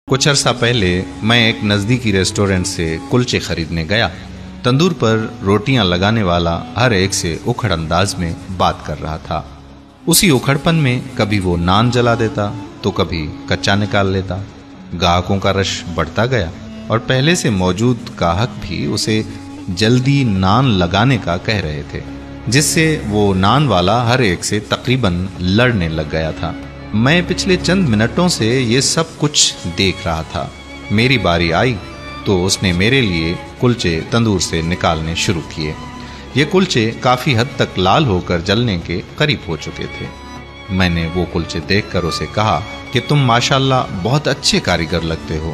کچھ عرصہ پہلے میں ایک نزدیکی ریسٹورنٹ سے کلچے خریدنے گیا۔ تندور پر روٹیاں لگانے والا ہر ایک سے اکھڑ انداز میں بات کر رہا تھا۔ اسی اکھڑپن میں کبھی وہ نان جلا دیتا تو کبھی کچا نکال لیتا۔ گاہکوں کا رش بڑھتا گیا اور پہلے سے موجود گاہک بھی اسے جلدی نان لگانے کا کہہ رہے تھے، جس سے وہ نان والا ہر ایک سے تقریباً لڑنے لگ گیا تھا۔ میں پچھلے چند منٹوں سے یہ سب کچھ دیکھ رہا تھا۔ میری باری آئی تو اس نے میرے لیے کلچے تندور سے نکالنے شروع کیے۔ یہ کلچے کافی حد تک لال ہو کر جلنے کے قریب ہو چکے تھے۔ میں نے وہ کلچے دیکھ کر اسے کہا کہ تم ماشاءاللہ بہت اچھے کاریگر لگتے ہو۔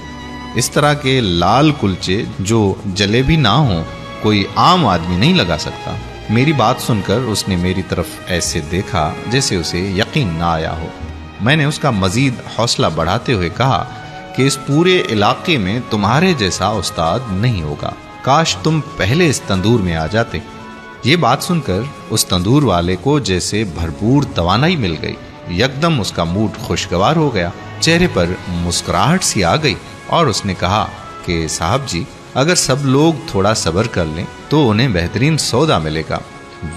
اس طرح کے لال کلچے جو جلے بھی نہ ہوں کوئی عام آدمی نہیں لگا سکتا۔ میری بات سن کر اس نے میری طرف ایسے دیکھا جیسے اسے یقین نہ آیا ہو۔ میں نے اس کا مزید حوصلہ بڑھاتے ہوئے کہا کہ اس پورے علاقے میں تمہارے جیسا استاد نہیں ہوگا، کاش تم پہلے اس تندور میں آ جاتے۔ یہ بات سن کر اس تندور والے کو جیسے بھرپور توانائی مل گئی۔ یکدم اس کا موڈ خوشگوار ہو گیا، چہرے پر مسکراہٹ سی آ گئی اور اس نے کہا کہ صاحب جی، اگر سب لوگ تھوڑا صبر کر لیں تو انہیں بہترین سودا ملے گا۔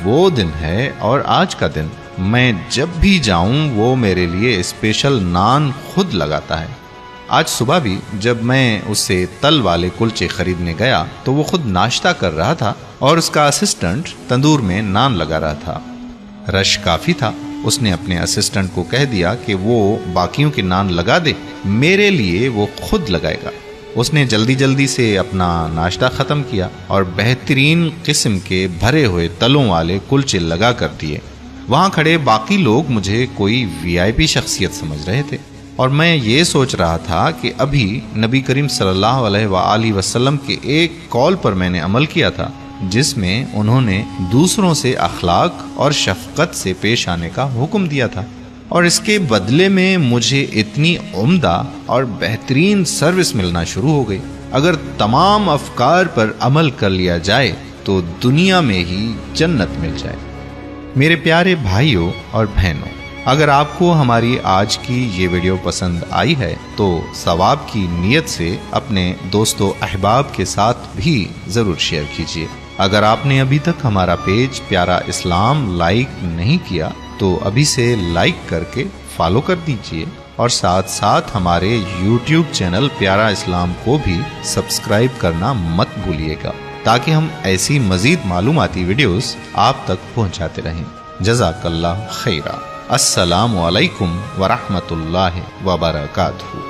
وہ دن ہے اور آج کا دن، میں جب بھی جاؤں وہ میرے لیے اسپیشل نان خود لگاتا ہے۔ آج صبح بھی جب میں اس سے تل والے کلچے خریدنے گیا تو وہ خود ناشتہ کر رہا تھا اور اس کا اسسٹنٹ تندور میں نان لگا رہا تھا۔ رش کافی تھا۔ اس نے اپنے اسسٹنٹ کو کہہ دیا کہ وہ باقیوں کے نان لگا دے، میرے لیے وہ خود لگائے گا۔ اس نے جلدی جلدی سے اپنا ناشتہ ختم کیا اور بہترین قسم کے بھرے ہوئے تلوں والے کلچے لگا کر دیے۔ وہاں کھڑے باقی لوگ مجھے کوئی وی آئی پی شخصیت سمجھ رہے تھے اور میں یہ سوچ رہا تھا کہ ابھی نبی کریم صلی اللہ علیہ وآلہ وسلم کے ایک قول پر میں نے عمل کیا تھا، جس میں انہوں نے دوسروں سے اخلاق اور شفقت سے پیش آنے کا حکم دیا تھا، اور اس کے بدلے میں مجھے اتنی عمدہ اور بہترین سروس ملنا شروع ہو گئی۔ اگر تمام افکار پر عمل کر لیا جائے تو دنیا میں ہی جنت مل جائے۔ میرے پیارے بھائیوں اور بہنوں، اگر آپ کو ہماری آج کی یہ ویڈیو پسند آئی ہے تو ثواب کی نیت سے اپنے دوست و احباب کے ساتھ بھی ضرور شیئر کیجیے۔ اگر آپ نے ابھی تک ہمارا پیج پیارا اسلام لائک نہیں کیا تو ابھی سے لائک کر کے فالو کر دیجیے، اور ساتھ ساتھ ہمارے یوٹیوب چینل پیارا اسلام کو بھی سبسکرائب کرنا مت بھولیے گا، تاکہ ہم ایسی مزید معلوماتی ویڈیوز آپ تک پہنچاتے رہیں۔ جزاک اللہ خیرہ۔ السلام علیکم ورحمۃ اللہ وبرکاتہ۔